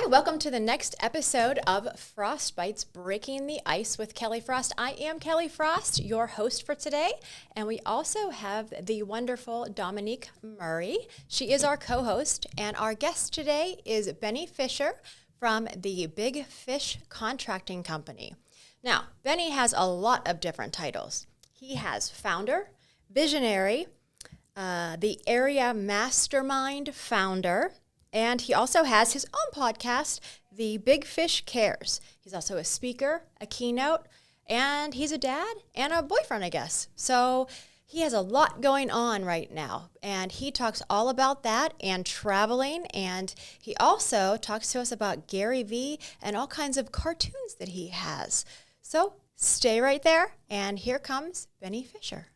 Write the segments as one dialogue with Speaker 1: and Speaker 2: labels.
Speaker 1: Hi, welcome to the next episode of Frostbites Breaking the Ice with Kelly Frost. I am Kelly Frost, your host for today, and we also have the wonderful Dominique Murray. She is our co-host, and our guest today is Benny Fisher from the Big Fish Contracting Company. Now, Benny has a lot of different titles. He has founder, visionary, the Arena Mastermind founder, and he also has his own podcast, The Big Fish Cares. He's also a speaker, a keynote, and he's a dad and a boyfriend, I guess. So he has a lot going on right now, and he talks all about that and traveling, and he also talks to us about Gary Vee and all kinds of cartoons that he has. So stay right there, and here comes Benny Fisher.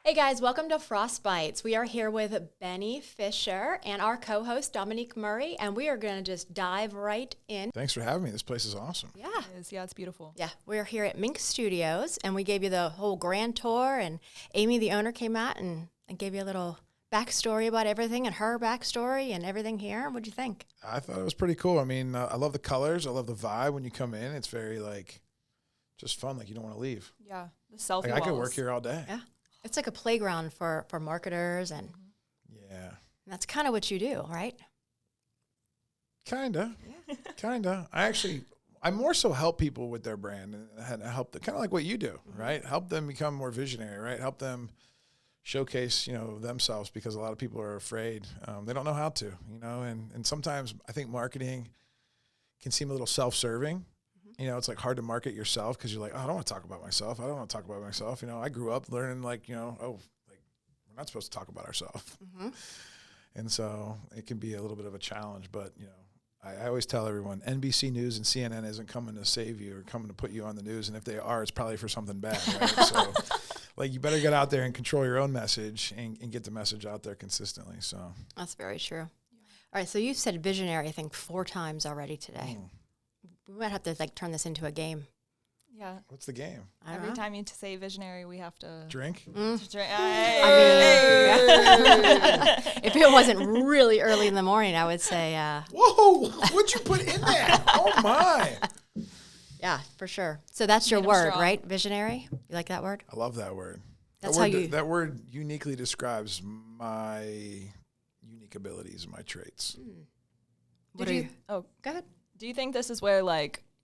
Speaker 1: Hey guys, welcome to Frostbites. We are here with Benny Fisher and our co-host Dominique Murray, and we are going to just dive right in.
Speaker 2: Thanks for having me. This place is awesome.
Speaker 1: Yeah.
Speaker 3: It is. Yeah, it's beautiful.
Speaker 1: Yeah, we're here at Mink Studios, and we gave you the whole grand tour, and Amy, the owner, came out and gave you a little backstory about everything and her backstory and everything here. What'd you think?
Speaker 2: I thought it was pretty cool. I mean, I love the colors. I love the vibe when you come in. It's very, just fun. You don't want to leave.
Speaker 3: Yeah, the selfie
Speaker 2: I could
Speaker 3: walls.
Speaker 2: work here all day.
Speaker 1: Yeah. It's like a playground for marketers, and that's kind of what you do, right?
Speaker 2: Kinda. I more so help people with their brand and help them, kind of like what you do, right? Help them become more visionary, right? Help them showcase, themselves, because a lot of people are afraid. They don't know how to, and sometimes I think marketing can seem a little self-serving. It's hard to market yourself because you're like, oh, I don't want to talk about myself. I don't want to talk about myself. I grew up learning we're not supposed to talk about ourselves. Mm-hmm. And so it can be a little bit of a challenge. But, I always tell everyone, NBC News and CNN isn't coming to save you or coming to put you on the news. And if they are, it's probably for something bad, right? So, you better get out there and control your own message and get the message out there consistently. So
Speaker 1: that's very true. Yeah. All right, so you've said visionary, I think, 4 times already today. We might have to turn this into a game.
Speaker 3: Yeah.
Speaker 2: What's the game?
Speaker 3: Every time you say visionary, we have to
Speaker 2: drink.
Speaker 3: Drink.
Speaker 1: If it wasn't really early in the morning, I would say.
Speaker 2: Whoa! What'd you put in there? Oh my!
Speaker 1: Yeah, for sure. So that's your word, right? Visionary. You like that word?
Speaker 2: I love that word.
Speaker 1: That's
Speaker 2: that word uniquely describes my unique abilities and my traits.
Speaker 1: What are you?
Speaker 3: Oh,
Speaker 1: go ahead.
Speaker 3: Do you think this is where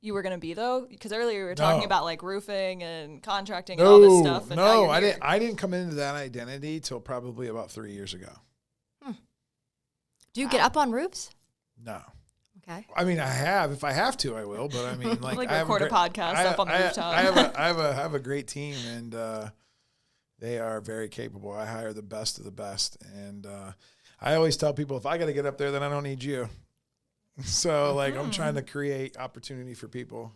Speaker 3: you were going to be though? Because earlier we were talking about roofing and contracting and all this stuff. And
Speaker 2: I didn't come into that identity till probably about 3 years ago.
Speaker 1: Do you get up on roofs?
Speaker 2: No.
Speaker 1: Okay.
Speaker 2: I mean, I have. If I have to, I will. But I mean, I
Speaker 3: record a podcast up on the rooftop.
Speaker 2: I have a great team, and they are very capable. I hire the best of the best, and I always tell people, if I got to get up there, then I don't need you. So I'm trying to create opportunity for people.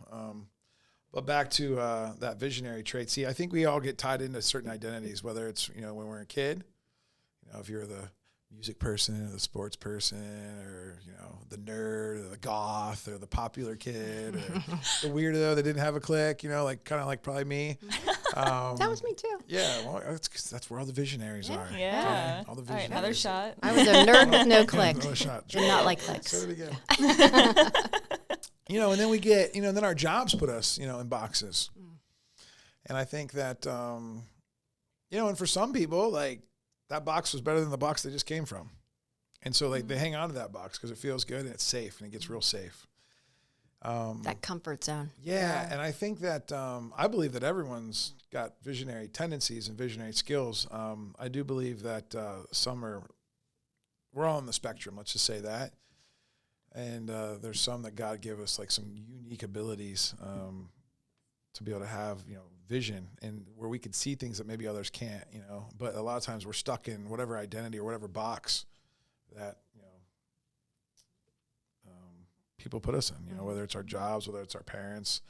Speaker 2: But back to that visionary trait. See, I think we all get tied into certain identities, whether it's, when we're a kid, if you're the music person or the sports person or, the nerd or the goth or the popular kid or the weirdo that didn't have a click, kind of like probably me.
Speaker 1: That was me too.
Speaker 2: Yeah, well, that's where all the visionaries are.
Speaker 3: Yeah.
Speaker 2: Okay? All the
Speaker 3: visionaries. All right,
Speaker 2: another
Speaker 3: shot.
Speaker 1: I was a nerd with no click.
Speaker 2: Another shot.
Speaker 1: Did not like clicks.
Speaker 2: Say it again. And then we get, then our jobs put us, in boxes. And I think that, and for some people, that box was better than the box they just came from. And so they hang on to that box because it feels good and it's safe and it gets real safe.
Speaker 1: That comfort zone.
Speaker 2: Yeah, and I think that I believe that everyone's got visionary tendencies and visionary skills. I do believe that we're all on the spectrum, let's just say that. And there's some that God give us like some unique abilities to be able to have, vision and where we could see things that maybe others can't, but a lot of times we're stuck in whatever identity or whatever box that, people put us in, whether it's our jobs, whether it's our parents,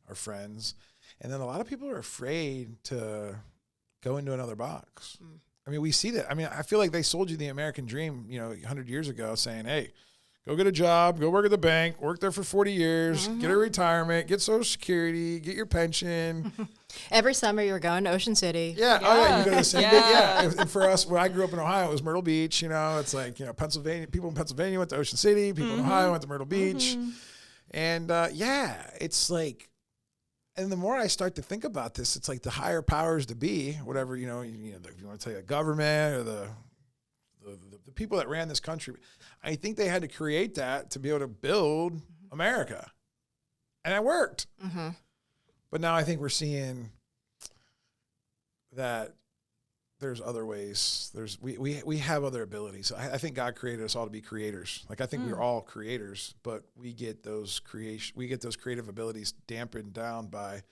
Speaker 2: our friends. And then a lot of people are afraid to go into another box. I mean, we see that. I mean, I feel like they sold you the American dream, 100 years ago saying, hey, go get a job, go work at the bank, work there for 40 years, get a retirement, get Social Security, get your pension.
Speaker 1: Every summer you were going to Ocean City.
Speaker 2: Yeah. Oh, yeah. You go to the same big, And for us, when I grew up in Ohio, it was Myrtle Beach. It's like, Pennsylvania, people in Pennsylvania went to Ocean City. People in Ohio went to Myrtle Beach. And it's like, and the more I start to think about this, it's like the higher powers to be, whatever, if you want to tell you the government or the people that ran this country, I think they had to create that to be able to build America. And it worked. But now I think we're seeing that there's other ways. We have other abilities. I think God created us all to be creators. Like I think we're all creators, but we get those creative abilities dampened down by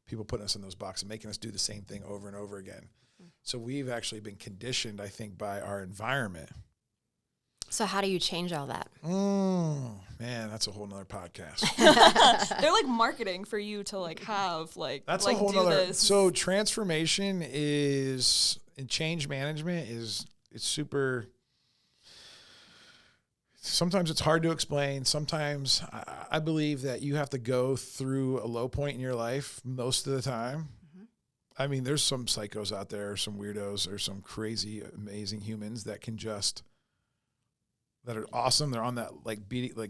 Speaker 2: people putting us in those boxes and making us do the same thing over and over again. So we've actually been conditioned, I think, by our environment.
Speaker 1: So how do you change all that?
Speaker 2: Man, that's a whole nother podcast.
Speaker 3: They're like marketing for you to like have like
Speaker 2: that's
Speaker 3: like
Speaker 2: a whole
Speaker 3: do
Speaker 2: nother.
Speaker 3: this.
Speaker 2: So transformation and change management it's super. Sometimes it's hard to explain. Sometimes I believe that you have to go through a low point in your life most of the time. I mean, there's some psychos out there, some weirdos, or some crazy, amazing humans that can just. That are awesome. They're on that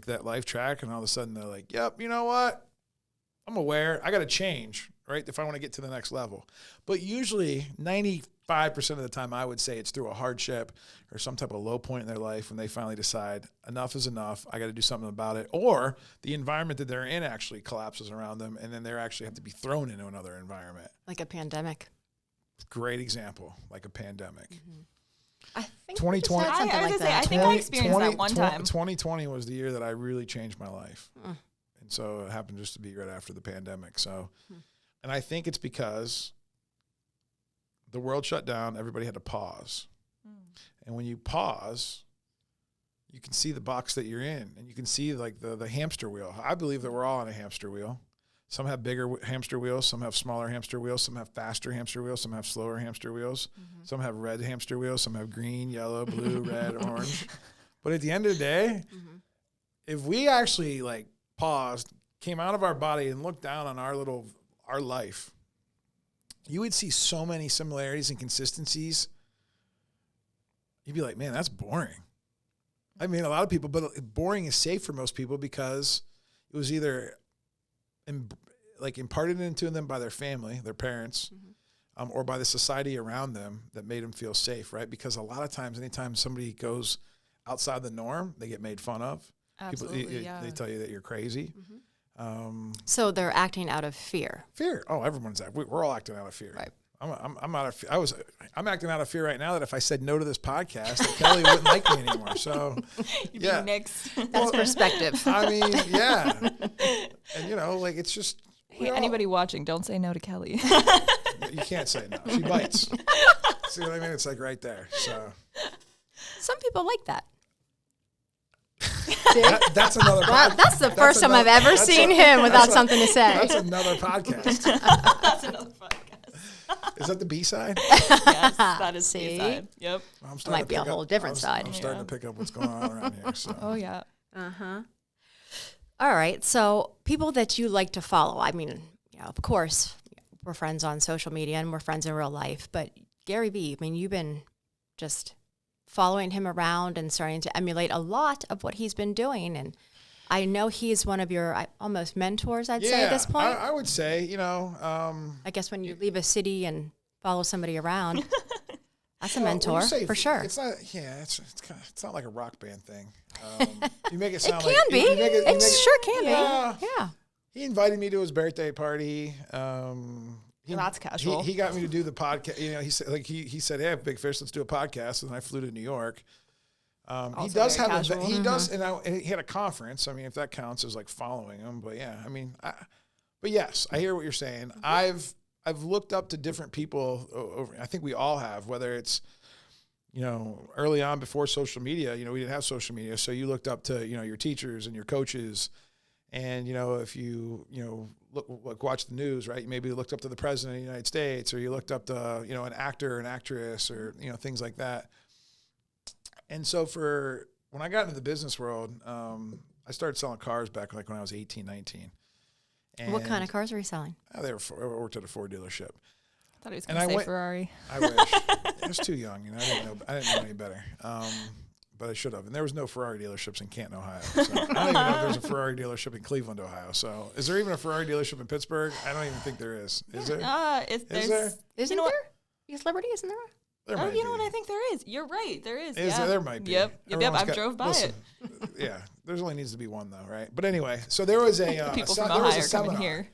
Speaker 2: that life track, and all of a sudden they're like, "Yep, you know what? I'm aware. I got to change, right? If I want to get to the next level." But usually, 95% of the time, I would say it's through a hardship or some type of low point in their life when they finally decide enough is enough. I got to do something about it, or the environment that they're in actually collapses around them, and then they actually have to be thrown into another environment,
Speaker 1: Like a pandemic.
Speaker 2: Great example, like a pandemic.
Speaker 1: I think
Speaker 2: 2020.
Speaker 3: I think I experienced that one time.
Speaker 2: 2020 was the year that I really changed my life. And so it happened just to be right after the pandemic. So, and I think it's because the world shut down, everybody had to pause. And when you pause, you can see the box that you're in, and you can see like the hamster wheel. I believe that we're all on a hamster wheel. Some have bigger hamster wheels, some have smaller hamster wheels, some have faster hamster wheels, some have slower hamster wheels, some have red hamster wheels, some have green, yellow, blue, red, orange. But at the end of the day, if we actually like paused, came out of our body and looked down on our life, you would see so many similarities and consistencies. You'd be like, man, that's boring. I mean, a lot of people, but boring is safe for most people because it was either imparted into them by their family, their parents, or by the society around them that made them feel safe, right? Because a lot of times, anytime somebody goes outside the norm, they get made fun of.
Speaker 3: Absolutely,
Speaker 2: They tell you that you're crazy.
Speaker 1: So they're acting out of fear.
Speaker 2: Fear. Oh, everyone's acting. We're all acting out of fear.
Speaker 1: Right.
Speaker 2: I'm acting out of fear right now that if I said no to this podcast, that Kelly wouldn't like me anymore. So,
Speaker 3: You'd be nixed.
Speaker 1: That's perspective.
Speaker 2: I mean, yeah. And it's just.
Speaker 3: Hey, anybody watching, don't say no to Kelly.
Speaker 2: You can't say no. She bites. See what I mean? It's like right there. So.
Speaker 1: Some people like that.
Speaker 2: That's another podcast.
Speaker 1: Wow, that's the first time I've ever seen him without something to say.
Speaker 2: That's another podcast.
Speaker 3: That's another podcast.
Speaker 2: Is that the B side?
Speaker 3: Yes, that is
Speaker 1: See?
Speaker 3: B side. Yep.
Speaker 1: It might be a whole different side.
Speaker 2: I'm starting to pick up what's going on around here. So.
Speaker 3: Oh, yeah.
Speaker 1: All right. So people that you like to follow, I mean, of course, we're friends on social media and we're friends in real life. But Gary Vee, I mean, you've been just following him around and starting to emulate a lot of what he's been doing. And I know he's one of your almost mentors, I'd say, at this point.
Speaker 2: I would say,
Speaker 1: I guess when you leave a city and follow somebody around, that's a mentor for sure.
Speaker 2: It's not. Yeah, it's not like a rock band thing. You make it sound
Speaker 1: it can be. It sure can be. Yeah.
Speaker 2: He invited me to his birthday party.
Speaker 3: That's casual.
Speaker 2: He got me to do the podcast. He said, he said, "Hey, Big Fish, let's do a podcast." And I flew to New York. He does have
Speaker 3: casual.
Speaker 2: he does, and he had a conference. I mean, if that counts as like following him, but yeah, I mean, but yes, I hear what you're saying. I've looked up to different people over. I think we all have, whether it's, early on before social media, we didn't have social media. So you looked up to, your teachers and your coaches. And, if you, watch the news, right, you maybe looked up to the president of the United States, or you looked up to, an actor or an actress, or, things like that. And so when I got into the business world, I started selling cars back like when I was 18, 19. And
Speaker 1: what kind of cars were you selling?
Speaker 2: I worked at a Ford dealership.
Speaker 3: I thought he was going to say Ferrari.
Speaker 2: I wish. I was too young. I didn't know any better. But I should have. And there was no Ferrari dealerships in Canton, Ohio. So I don't even know if there's a Ferrari dealership in Cleveland, Ohio. So is there even a Ferrari dealership in Pittsburgh? I don't even think there is. Is there?
Speaker 1: Isn't there? Is Liberty? Isn't there?
Speaker 3: You know what? I think there is. You're right. There is.
Speaker 2: There might be.
Speaker 3: Yep. I've drove by it.
Speaker 2: Yeah. There's only needs to be one though, right? But anyway, so there was a
Speaker 3: people from Ohio are coming
Speaker 2: here,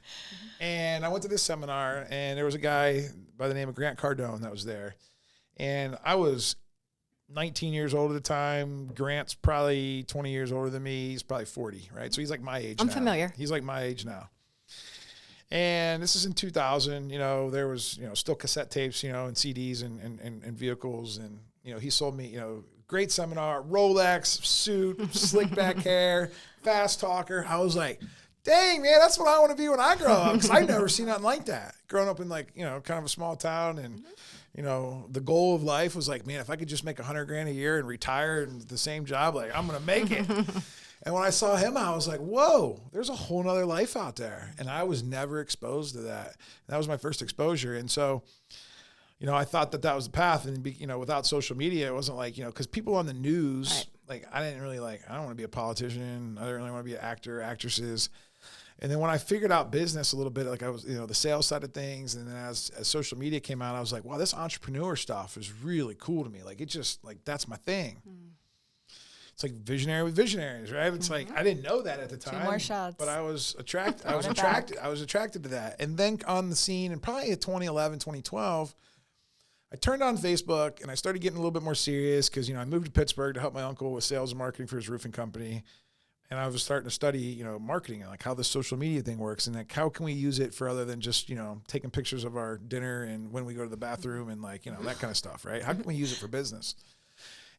Speaker 2: and I went to this seminar, and there was a guy by the name of Grant Cardone that was there, and I was 19 years old at the time. Grant's probably 20 years older than me. He's probably 40, right? So he's like my age.
Speaker 1: I'm familiar.
Speaker 2: He's like my age now. And this is in 2000, there was, still cassette tapes, and CDs and vehicles. And, he sold me, great seminar, Rolex, suit, slick back hair, fast talker. I was like, dang, man, that's what I want to be when I grow up. Because I've never seen nothing like that. Growing up in kind of a small town. And, the goal of life was like, man, if I could just make $100,000 a year and retire in the same job, like I'm going to make it. And when I saw him, I was like, whoa, there's a whole nother life out there. And I was never exposed to that. That was my first exposure. And so, I thought that was the path. And, without social media, it wasn't like, because people on the news, like, I didn't really I don't want to be a politician. I didn't really want to be an actor, actresses. And then when I figured out business a little bit, like I was, the sales side of things. And then as social media came out, I was like, wow, this entrepreneur stuff is really cool to me. Like, it just, like, that's my thing. It's like visionary with visionaries, right? It's like I didn't know that at the time.
Speaker 3: 2 more shots.
Speaker 2: But I was attracted. I was attracted to that. And then on the scene, and probably in 2011, 2012, I turned on Facebook and I started getting a little bit more serious because I moved to Pittsburgh to help my uncle with sales and marketing for his roofing company, and I was starting to study marketing and like how the social media thing works and like how can we use it for other than just taking pictures of our dinner and when we go to the bathroom and like that kind of stuff, right? How can we use it for business?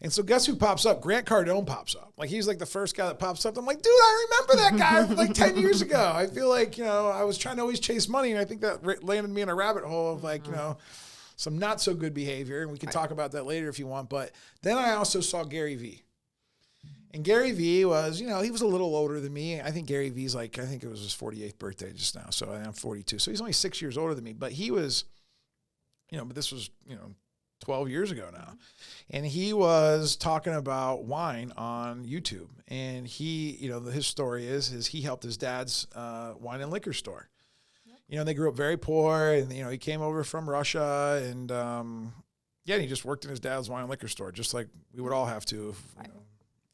Speaker 2: And so guess who pops up? Grant Cardone pops up. Like he's like the first guy that pops up. I'm like, dude, I remember that guy from like 10 years ago. I feel like, I was trying to always chase money. And I think that landed me in a rabbit hole of like, some not so good behavior. And we can talk about that later if you want. But then I also saw Gary Vee. And Gary Vee was, he was a little older than me. I think Gary Vee's like, I think it was his 48th birthday just now. So I'm 42. So he's only 6 years older than me. But he was, but this was, 12 years ago now. And he was talking about wine on YouTube. And he, his story is he helped his dad's wine and liquor store. Yep. They grew up very poor and, he came over from Russia and, he just worked in his dad's wine and liquor store, just like we would all have to if,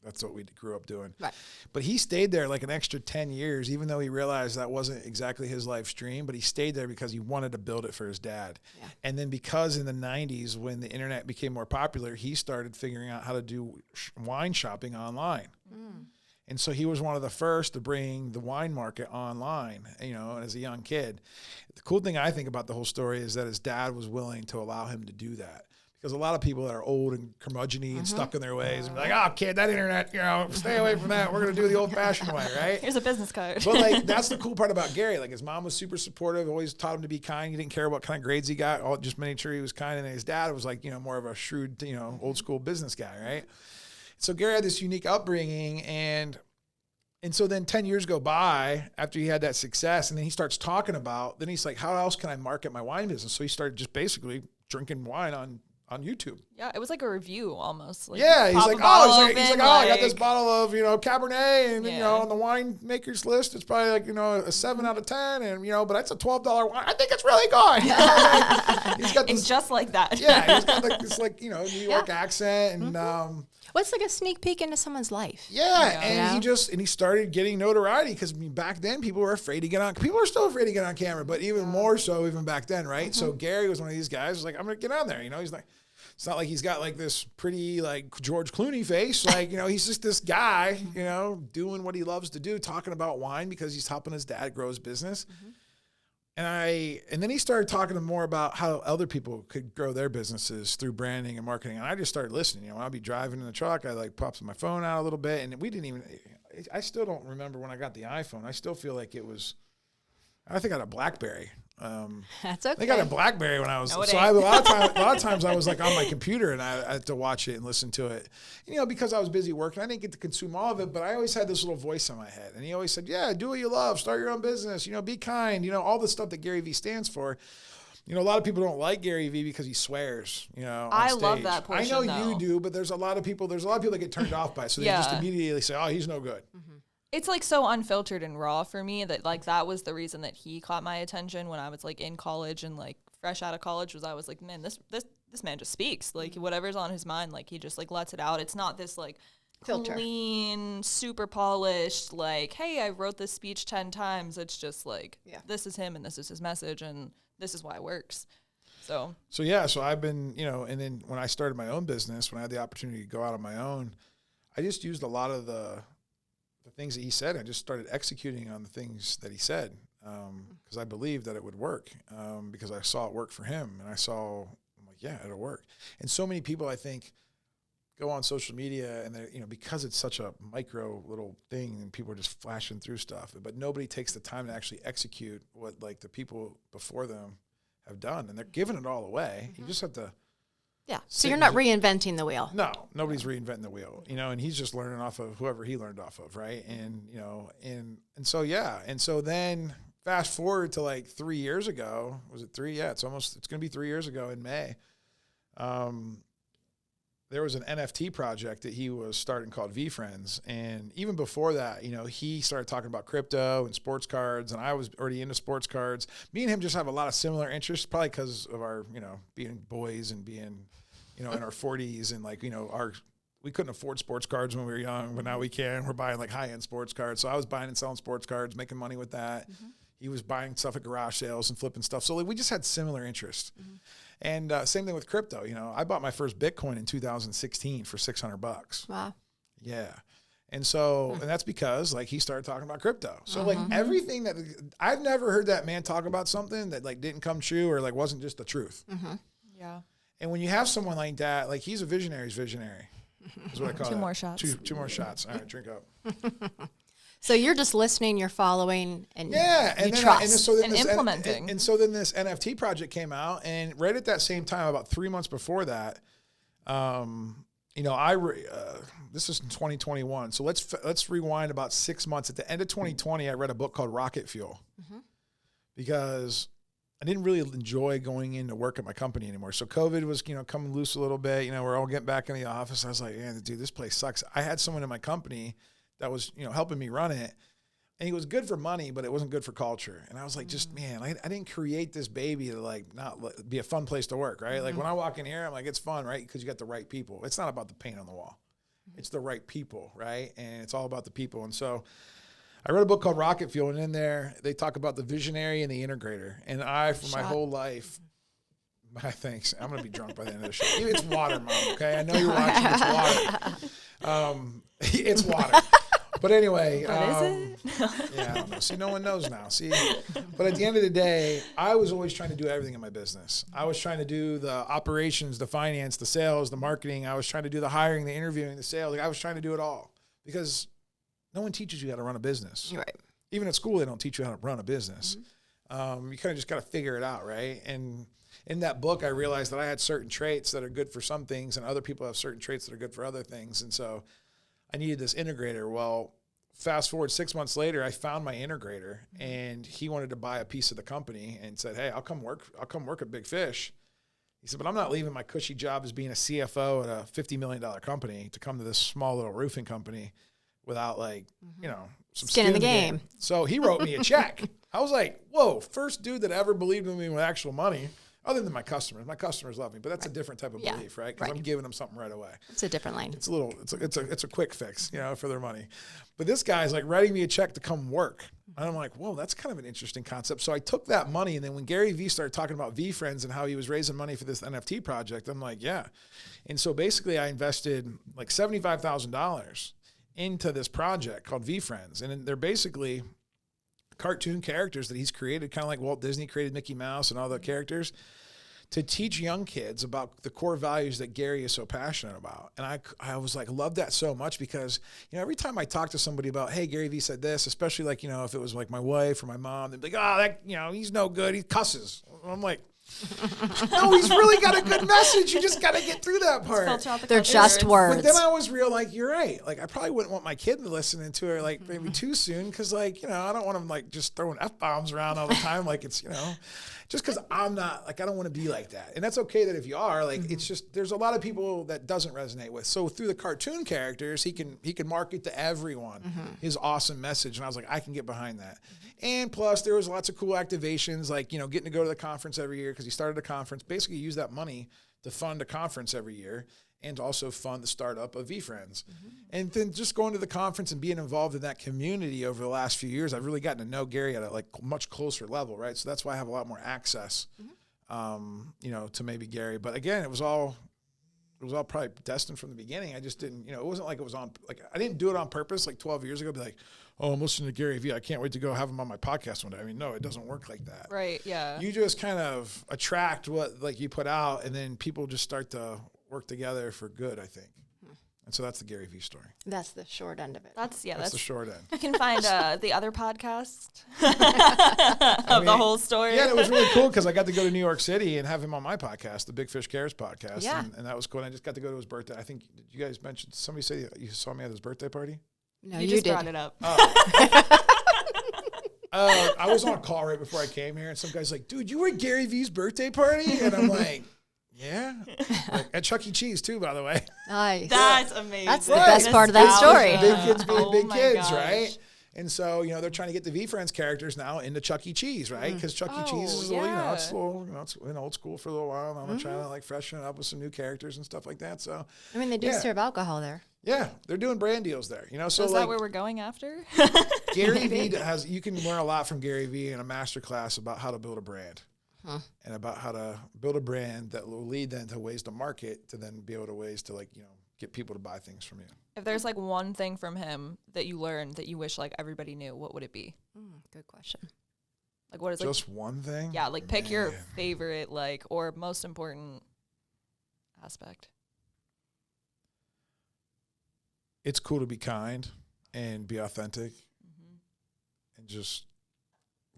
Speaker 2: that's what we grew up doing. Right. But he stayed there like an extra 10 years, even though he realized that wasn't exactly his life's dream, but he stayed there because he wanted to build it for his dad. Yeah. And then because in the 90s, when the internet became more popular, he started figuring out how to do wine shopping online. Mm. And so he was one of the first to bring the wine market online, as a young kid. The cool thing I think about the whole story is that his dad was willing to allow him to do that. Because a lot of people that are old and curmudgeon-y and stuck in their ways and be like, oh, kid, that internet, stay away from that. We're going to do the old-fashioned way, right?
Speaker 3: Here's a business card.
Speaker 2: But, like, that's the cool part about Gary. Like, his mom was super supportive, always taught him to be kind. He didn't care what kind of grades he got, just made sure he was kind. And his dad was, like, more of a shrewd, old-school business guy, right? So Gary had this unique upbringing, and so then 10 years go by after he had that success, and then he starts talking about, then he's like, how else can I market my wine business? So he started just basically drinking wine on YouTube. Yeah,
Speaker 3: it was like a review almost.
Speaker 2: Like he's like, I got this bottle of, Cabernet and, on the winemaker's list, it's probably like, a 7 out of 10 and, but it's a $12 wine. I think it's really good. He's got this,
Speaker 3: and just like that.
Speaker 2: Yeah, he's got like this New York accent and,
Speaker 1: what's like a sneak peek into someone's life?
Speaker 2: Yeah, and he started getting notoriety because back then people were afraid to get on. People are still afraid to get on camera, but even more so even back then, right? Mm-hmm. So Gary was one of these guys who's like, I'm going to get on there. He's like, It's not like he's got like this pretty like George Clooney face. Like, he's just this guy, doing what he loves to do, talking about wine because he's helping his dad grow his business. And then he started talking to more about how other people could grow their businesses through branding and marketing. And I just started listening. When I'd be driving in the truck, I like pops my phone out a little bit, and I still don't remember when I got the iPhone. I still feel like I think I had a BlackBerry.
Speaker 1: That's okay.
Speaker 2: I got a BlackBerry when I was,
Speaker 3: No,
Speaker 2: so a lot of times I was like on my computer and I had to watch it and listen to it, because I was busy working. I didn't get to consume all of it, but I always had this little voice in my head. And he always said, yeah, do what you love, start your own business, be kind, all the stuff that Gary Vee stands for. A lot of people don't like Gary Vee because he swears,
Speaker 3: I
Speaker 2: stage.
Speaker 3: love that portion,
Speaker 2: I know you do, but there's a lot of people that get turned off by it. So they just immediately say, oh, he's no good.
Speaker 3: It's like so unfiltered and raw for me that like that was the reason that he caught my attention when I was like in college and like fresh out of college. I was like, man, this man just speaks, like whatever's on his mind, like he just like lets it out. It's not this like
Speaker 1: filter,
Speaker 3: clean, super polished, like, hey, I wrote this speech 10 times. It's just like, this is him and this is his message and this is why it works. So
Speaker 2: I've been, and then when I started my own business, when I had the opportunity to go out on my own, I just used a lot of the things that he said. I just started executing on the things that he said because I believed that it would work because I saw it work for him. And I'm like, yeah, it'll work. And so many people, I think, go on social media and they're, because it's such a micro little thing and people are just flashing through stuff, but nobody takes the time to actually execute what like the people before them have done. And they're giving it all away. You just have to.
Speaker 1: Yeah. So you're not reinventing the wheel.
Speaker 2: No, nobody's reinventing the wheel, and he's just learning off of whoever he learned off of. Right. And, and so, yeah. And so then fast forward to like 3 years ago, was it 3? Yeah, it's going to be 3 years ago in May. There was an NFT project that he was starting called VFriends. And even before that, he started talking about crypto and sports cards, and I was already into sports cards. Me and him just have a lot of similar interests, probably because of our, being boys and being, in our 40s and like, we couldn't afford sports cards when we were young, but now we can. We're buying like high-end sports cards. So I was buying and selling sports cards, making money with that. He was buying stuff at garage sales and flipping stuff. So like, we just had similar interests. And same thing with crypto. I bought my first Bitcoin in 2016 for $600.
Speaker 1: Wow.
Speaker 2: Yeah. And so, and that's because like he started talking about crypto. So like everything that I've never heard that man talk about something that like didn't come true or like wasn't just the truth.
Speaker 3: Yeah.
Speaker 2: And when you have someone like that, like he's a visionary's visionary. Is what I call it.
Speaker 3: Two more shots.
Speaker 2: Two more shots. All right, drink up.
Speaker 1: So you're just listening, you're following, and
Speaker 2: and
Speaker 1: you trust.
Speaker 3: And implementing.
Speaker 2: And so then this NFT project came out, and right at that same time, about 3 months before that, this is in 2021. So let's rewind about 6 months. At the end of 2020, I read a book called Rocket Fuel because I didn't really enjoy going into work at my company anymore. So COVID was, coming loose a little bit. We're all getting back in the office. I was like, man, dude, this place sucks. I had someone in my company that was, helping me run it. And he was good for money, but it wasn't good for culture. And I was like, man, I didn't create this baby to like not be a fun place to work, right? Like when I walk in here, I'm like, it's fun, right? Because you got the right people. It's not about the paint on the wall. It's the right people, right? And it's all about the people. And so I read a book called Rocket Fuel, and in there they talk about the visionary and the integrator. And for my whole life, thanks. I'm going to be drunk by the end of the show. It's water, Mom, okay? I know you're watching. It's water. It's water. But anyway.
Speaker 3: What is it?
Speaker 2: Yeah, I don't know. See, no one knows now. See? But at the end of the day, I was always trying to do everything in my business. I was trying to do the operations, the finance, the sales, the marketing. I was trying to do the hiring, the interviewing, the sales. Like I was trying to do it all because no one teaches you how to run a business.
Speaker 1: Right.
Speaker 2: Even at school, they don't teach you how to run a business. You kind of just got to figure it out, right? And in that book, I realized that I had certain traits that are good for some things and other people have certain traits that are good for other things. And so I needed this integrator. Well, fast forward 6 months later, I found my integrator and he wanted to buy a piece of the company and said, hey, I'll come work at Big Fish. He said, but I'm not leaving my cushy job as being a CFO at a $50 million company to come to this small little roofing company without some
Speaker 1: skin in the game.
Speaker 2: So he wrote me a check. I was like, whoa, first dude that ever believed in me with actual money, other than my customers. My customers love me, but that's a different type of belief, right? Because I'm giving them something right away.
Speaker 1: It's a different lane.
Speaker 2: It's a quick fix, for their money. But this guy's like writing me a check to come work And I'm like, whoa, that's kind of an interesting concept. So I took that money, and then when Gary Vee started talking about VFriends and how he was raising money for this NFT project, I'm like, yeah. And so basically I invested like $75,000 into this project called VFriends. And they're basically cartoon characters that he's created, kind of like Walt Disney created Mickey Mouse and all the characters, to teach young kids about the core values that Gary is so passionate about. And I was like, love that so much because, every time I talk to somebody about, hey, Gary Vee said this, especially like, if it was like my wife or my mom, they'd be like, oh, that, he's no good. He cusses. I'm like, no, he's really got a good message. You just got to get through that part.
Speaker 1: They're just words.
Speaker 2: But then I was real like, you're right. Like, I probably wouldn't want my kid to listen into it like maybe too soon because like, I don't want him like just throwing F-bombs around all the time. Like it's, just because I'm not, like, I don't want to be like that. And that's okay that if you are, like, it's just, there's a lot of people that doesn't resonate with. So through the cartoon characters, he can market to everyone his awesome message. And I was like, I can get behind that. And plus there was lots of cool activations, like, getting to go to the conference every year because he started a conference, basically use that money to fund a conference every year and to also fund the startup of VFriends. And then just going to the conference and being involved in that community over the last few years, I've really gotten to know Gary at a like much closer level, right? So that's why I have a lot more access, to maybe Gary. But again, it was all probably destined from the beginning. I just didn't, it wasn't like it was on, like, I didn't do it on purpose like 12 years ago, be like, oh, I'm listening to Gary Vee. I can't wait to go have him on my podcast one day. I mean, no, it doesn't work like that.
Speaker 3: Right, yeah.
Speaker 2: You just kind of attract what like you put out, and then people just start to work together for good, I think. And so that's the Gary Vee story.
Speaker 1: That's the short end of it.
Speaker 3: That's
Speaker 2: the short end.
Speaker 3: You can find the other podcast of the whole story.
Speaker 2: Yeah, it was really cool because I got to go to New York City and have him on my podcast, the Big Fish Cares podcast.
Speaker 1: Yeah.
Speaker 2: And that was cool. And I just got to go to his birthday. I think, did you guys mention, somebody say you saw me at his birthday party?
Speaker 1: No,
Speaker 3: you just
Speaker 1: did.
Speaker 3: brought it up.
Speaker 2: I was on a call right before I came here, and some guy's like, dude, you were at Gary Vee's birthday party? And I'm like, yeah. Like, at Chuck E. Cheese, too, by the way.
Speaker 1: Nice.
Speaker 3: That's amazing.
Speaker 1: That's the best part of that story.
Speaker 2: Big kids being big kids,
Speaker 3: gosh.
Speaker 2: right? And so, they're trying to get the VFriends characters now into Chuck E. Cheese, right? Because Chuck E. Cheese is a little, it's a little, it's been old school for a little while. And I'm trying to like freshen it up with some new characters and stuff like that. So,
Speaker 1: I mean, they do serve alcohol there.
Speaker 2: Yeah, they're doing brand deals there. So
Speaker 3: is
Speaker 2: like,
Speaker 3: that where we're going after?
Speaker 2: Gary Vee you can learn a lot from Gary Vee in a master class about how to build a brand. And about how to build a brand that will lead then to ways to market, to then be able to ways to like, get people to buy things from you.
Speaker 3: If there's like one thing from him that you learned that you wish like everybody knew, what would it be?
Speaker 1: Good question.
Speaker 3: Like what is
Speaker 2: just one thing?
Speaker 3: Yeah, like pick your favorite like or most important aspect.
Speaker 2: It's cool to be kind and be authentic and just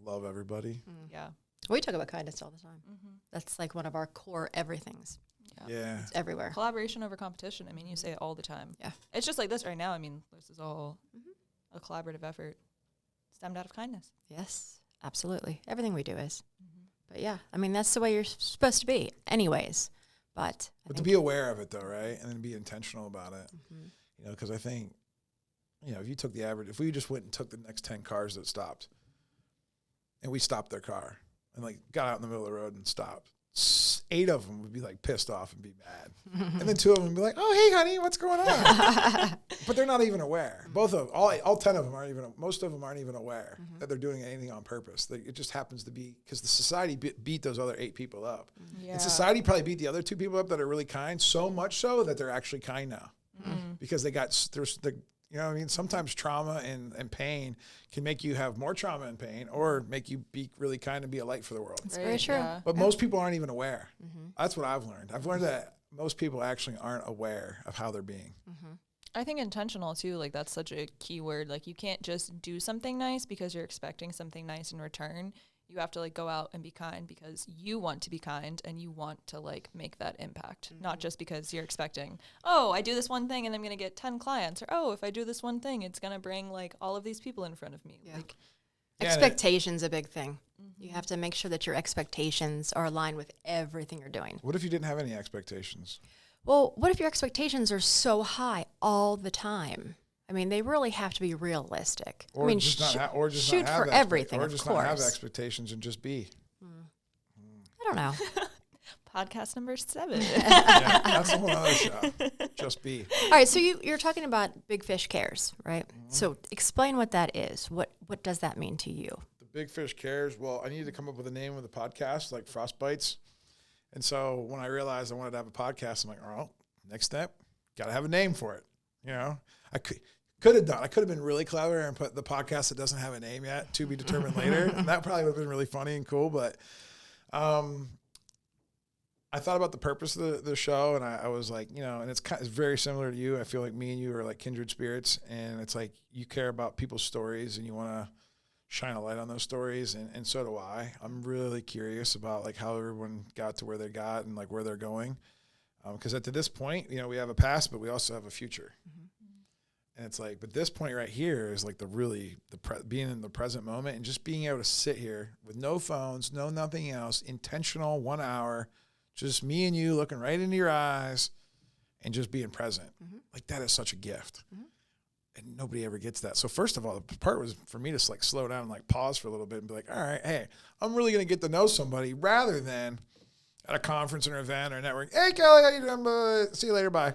Speaker 2: love everybody.
Speaker 3: Yeah.
Speaker 1: We talk about kindness all the time. That's like one of our core everythings.
Speaker 2: Yeah.
Speaker 1: It's everywhere.
Speaker 3: Collaboration over competition. I mean, you say it all the time.
Speaker 1: Yeah.
Speaker 3: It's just like this right now. I mean, this is all a collaborative effort stemmed out of kindness.
Speaker 1: Yes, absolutely. Everything we do is. But yeah, I mean, that's the way you're supposed to be anyways. But
Speaker 2: to be aware of it though, right? And then be intentional about it. Because I think, if you took if we just went and took the next 10 cars that stopped and we stopped their car and like got out in the middle of the road and stopped, 8 of them would be like pissed off and be mad. And then 2 of them would be like, oh, hey honey, what's going on? But they're not even aware. Both of all 10 of them aren't even, most of them aren't even aware that they're doing anything on purpose. It just happens to be because the society beat those other 8 people up. And society probably beat the other 2 people up that are really kind, so much so that they're actually kind now. Because they got, sometimes trauma and pain can make you have more trauma and pain or make you be really kind and be a light for the world.
Speaker 1: That's very true. Yeah.
Speaker 2: But most people aren't even aware. That's what I've learned. I've learned that most people actually aren't aware of how they're being.
Speaker 3: I think intentional too, like that's such a key word. Like you can't just do something nice because you're expecting something nice in return. You have to like go out and be kind because you want to be kind and you want to like make that impact, not just because you're expecting, oh, I do this one thing and I'm going to get 10 clients, or, oh, if I do this one thing, it's going to bring like all of these people in front of me.
Speaker 1: Yeah. Like expectation's a big thing. You have to make sure that your expectations are aligned with everything you're doing.
Speaker 2: What if you didn't have any expectations?
Speaker 1: Well, what if your expectations are so high all the time? I mean, they really have to be realistic.
Speaker 2: Or
Speaker 1: I mean,
Speaker 2: shoot
Speaker 1: not for everything,
Speaker 2: or
Speaker 1: of
Speaker 2: just
Speaker 1: course.
Speaker 2: not have expectations and just be.
Speaker 1: I don't know.
Speaker 3: Podcast number 7.
Speaker 2: Yeah, that's a whole other show. just be.
Speaker 1: All right, so you're talking about Big Fish Cares, right? So explain what that is. What does that mean to you?
Speaker 2: The Big Fish Cares. Well, I needed to come up with a name of the podcast, like Frostbites. And so when I realized I wanted to have a podcast, I'm like, all right, next step, got to have a name for it. You know, I could have been really clever and put the podcast that doesn't have a name yet, to be determined later. And that probably would have been really funny and cool. But I thought about the purpose of the show, and I was like, you know, and it's very similar to you. I feel like me and you are like kindred spirits, and it's like you care about people's stories and you want to shine a light on those stories, and so do I. I'm really curious about like how everyone got to where they got and like where they're going, because at this point, you know, we have a past, but we also have a future. And it's like, but this point right here is like being in the present moment and just being able to sit here with no phones, no nothing else, intentional 1 hour. Just me and you looking right into your eyes and just being present. Like that is such a gift. And nobody ever gets that. So first of all, the part was for me to like slow down and like pause for a little bit and be like, all right, hey, I'm really going to get to know somebody rather than at a conference or an event or a network. Hey, Kelly, how you doing? See you later. Bye.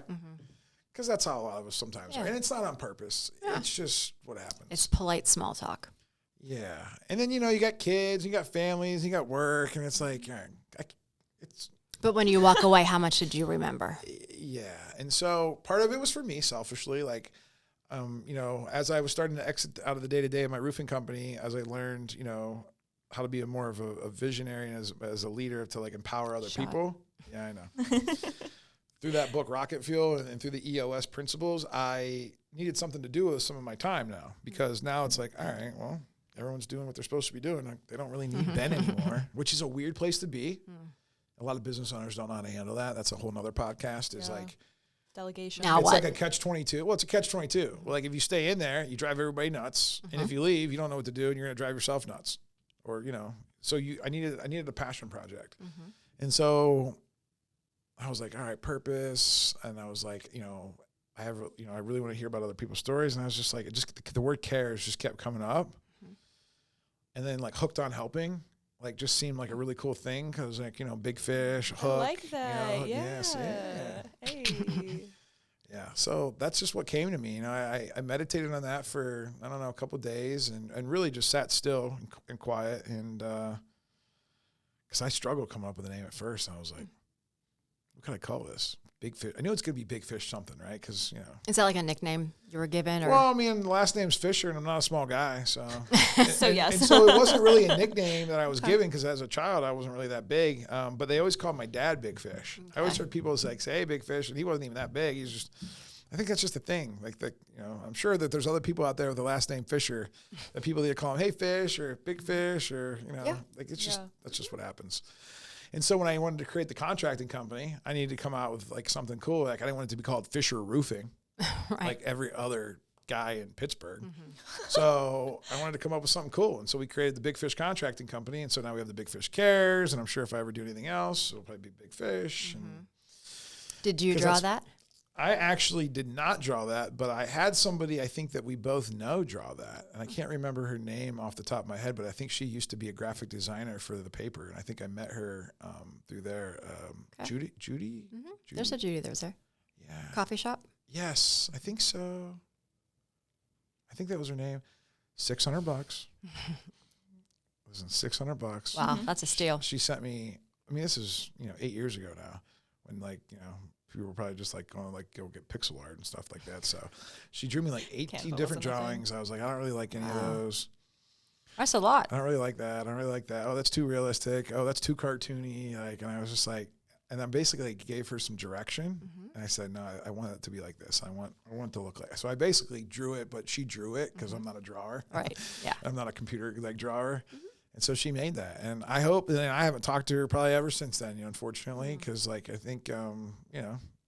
Speaker 2: Because that's how a lot of us sometimes are. And it's not on purpose. It's just what happens.
Speaker 1: It's polite small talk.
Speaker 2: Yeah. And then, you know, you got kids, you got families, you got work, and it's like,
Speaker 1: But when you walk away, how much did you remember?
Speaker 2: Yeah. And so part of it was for me selfishly, like, you know, as I was starting to exit out of the day-to-day of my roofing company, as I learned, you know, how to be more of a visionary and as a leader to like empower other people. Yeah, I know. Through that book, Rocket Fuel, and through the EOS principles, I needed something to do with some of my time now, because now it's like, all right, well, everyone's doing what they're supposed to be doing. Like, they don't really need Ben anymore, which is a weird place to be. A lot of business owners don't know how to handle that. That's a whole nother podcast is like
Speaker 3: delegation.
Speaker 1: Now
Speaker 2: it's
Speaker 1: what?
Speaker 2: like a catch-22. Well, it's a catch-22. Well, like if you stay in there, you drive everybody nuts. And if you leave, you don't know what to do and you're going to drive yourself nuts. Or, you know, so I needed a passion project. And so I was like, all right, purpose. And I was like, you know, I really want to hear about other people's stories. And I was just like, the word cares just kept coming up. And then like hooked on helping, like just seemed like a really cool thing. Cause like, you know, big fish, hook.
Speaker 3: I like that.
Speaker 2: You know,
Speaker 3: Yes.
Speaker 2: Hey. Yeah. So that's just what came to me. You know, I meditated on that for, I don't know, a couple of days and really just sat still and quiet. And, cause I struggled coming up with a name at first. And I was like, what can I call this? Big Fish. I knew it's going to be Big Fish something, right? Because, you know.
Speaker 1: Is that like a nickname you were given? Or?
Speaker 2: Well, I mean, the last name's Fisher, and I'm not a small guy, so.
Speaker 3: Yes.
Speaker 2: And so it wasn't really a nickname that I was given, because as a child, I wasn't really that big. But they always called my dad Big Fish. I always heard people say, hey, Big Fish, and he wasn't even that big. He's just, I think that's just a thing. Like, you know, I'm sure that there's other people out there with the last name Fisher, that people either call him, hey, Fish, or Big Fish, or, you know, like it's just, that's just what happens. And so when I wanted to create the contracting company, I needed to come out with like something cool. Like I didn't want it to be called Fisher Roofing, like every other guy in Pittsburgh. So I wanted to come up with something cool. And so we created the Big Fish Contracting Company. And so now we have the Big Fish Cares. And I'm sure if I ever do anything else, it'll probably be Big Fish. And
Speaker 1: did you draw that?
Speaker 2: I actually did not draw that, but I had somebody I think that we both know draw that. And I can't remember her name off the top of my head, but I think she used to be a graphic designer for the paper. And I think I met her through there. Judy? Judy?
Speaker 1: There's a Judy there.
Speaker 2: Yeah.
Speaker 1: Coffee shop?
Speaker 2: Yes, I think so. I think that was her name. $600. It was $600.
Speaker 1: Wow, that's a steal.
Speaker 2: She sent me, I mean, this is, 8 years ago now, when people were probably just like going to like go get pixel art and stuff like that. So she drew me like 18 different drawings. I was like, I don't really like any of those.
Speaker 1: That's a lot.
Speaker 2: I don't really like that. I don't really like that. Oh, that's too realistic. Oh, that's too cartoony. Like, and I was just like, and I basically gave her some direction. And I said, no, I want it to be like this. I want it to look like. So I basically drew it, but she drew it because I'm not a drawer.
Speaker 1: Right. Yeah.
Speaker 2: I'm not a computer like drawer. And so she made that. And I hope, and I haven't talked to her probably ever since then, unfortunately, because like I think,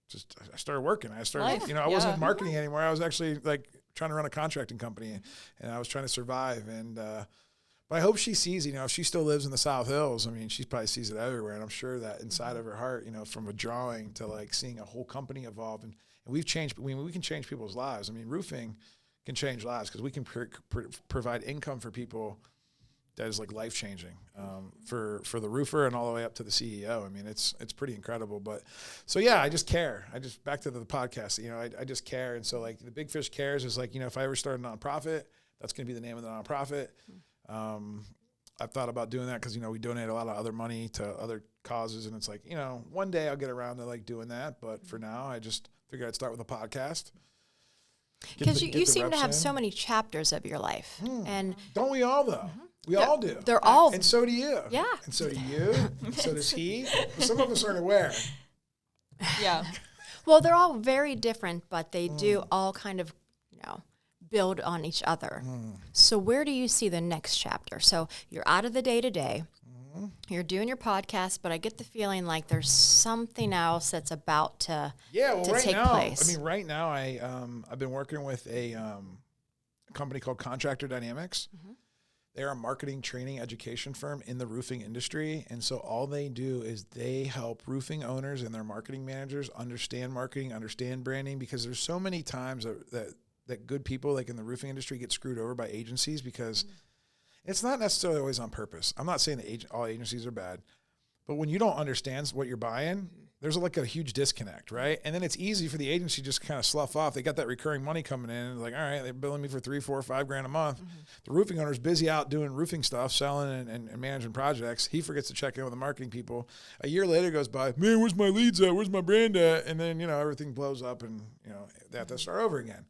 Speaker 2: just I started working. I started, I wasn't marketing anymore. I was actually like trying to run a contracting company, and I was trying to survive. And but I hope she sees, if she still lives in the South Hills, I mean, she probably sees it everywhere. And I'm sure that inside of her heart, from a drawing to like seeing a whole company evolve, and we've changed. We can change people's lives. I mean, roofing can change lives because we can provide income for people that is like life changing for the roofer and all the way up to the CEO. I mean, it's pretty incredible. But so yeah, I just care. Back to the podcast. You know, I just care. And so like the Big Fish Cares is like, you know, if I ever start a nonprofit, that's going to be the name of the nonprofit. I've thought about doing that because, you know, we donate a lot of other money to other causes, and it's like, you know, one day I'll get around to like doing that. But for now, I just figured I'd start with a podcast.
Speaker 1: Because you seem to have so many chapters of your life. And
Speaker 2: don't we all, though? We all do.
Speaker 1: They're all.
Speaker 2: And so do you.
Speaker 1: Yeah.
Speaker 2: And so do you. And so does he. Some of us aren't aware.
Speaker 3: Yeah.
Speaker 1: Well, they're all very different, but they do all kind of, you know, build on each other. So where do you see the next chapter? So you're out of the day-to-day. You're doing your podcast, but I get the feeling like there's something else that's about to take place.
Speaker 2: I mean, right now, I've been working with a company called Contractor Dynamics. They're a marketing, training, education firm in the roofing industry. And so all they do is they help roofing owners and their marketing managers understand marketing, understand branding, because there's so many times that good people like in the roofing industry get screwed over by agencies because it's not necessarily always on purpose. I'm not saying that all agencies are bad, but when you don't understand what you're buying, there's like a huge disconnect, right? And then it's easy for the agency just kind of slough off. They got that recurring money coming in, and like, all right, they're billing me for $3, $4, $5 a month. The roofing owner's busy out doing roofing stuff, selling and managing projects. He forgets to check in with the marketing people. A year later goes by, man, where's my leads at? Where's my brand at? And then, you know, everything blows up, and you know they have to start over again.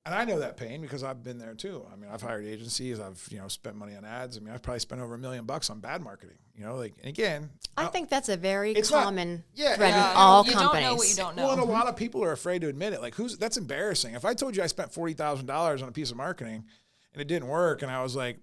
Speaker 2: And I know that pain because I've been there too. I mean, I've hired agencies. I've, you know, spent money on ads. I mean, I've probably spent over $1 million on bad marketing, you know, like, and again,
Speaker 1: I think that's a very common thread in
Speaker 3: Yeah,
Speaker 1: all
Speaker 3: you
Speaker 1: companies.
Speaker 3: don't know what you don't know.
Speaker 2: Well, and a lot of people are afraid to admit it. Like, that's embarrassing. If I told you I spent $40,000 on a piece of marketing and it didn't work, and I was like,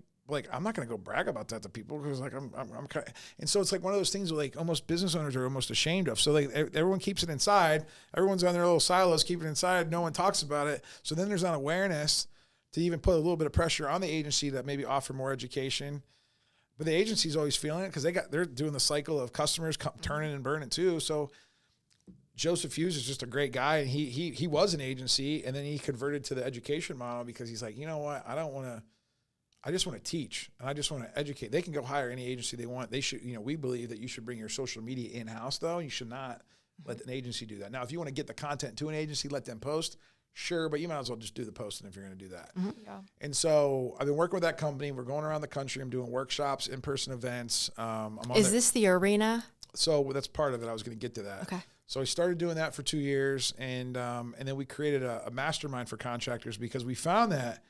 Speaker 2: I'm not going to go brag about that to people because like I'm kind of, and so it's like one of those things where like almost business owners are almost ashamed of. So like everyone keeps it inside. Everyone's on their little silos, keeping it inside. No one talks about it. So then there's not awareness to even put a little bit of pressure on the agency to maybe offer more education. But the agency's always feeling it because they're doing the cycle of customers turning and burning too. So Joseph Hughes is just a great guy, and he was an agency, and then he converted to the education model because he's like, you know what, I just want to teach, and I just want to educate. They can go hire any agency they want. They should, you know, we believe that you should bring your social media in-house, though. You should not let an agency do that. Now, if you want to get the content to an agency, let them post, sure, but you might as well just do the posting if you're going to do that.
Speaker 3: Yeah.
Speaker 2: And so I've been working with that company. We're going around the country. I'm doing workshops, in-person events.
Speaker 1: Is this the Arena?
Speaker 2: So that's part of it. I was going to get to that.
Speaker 1: Okay.
Speaker 2: So I started doing that for 2 years, and then we created a mastermind for contractors because we found that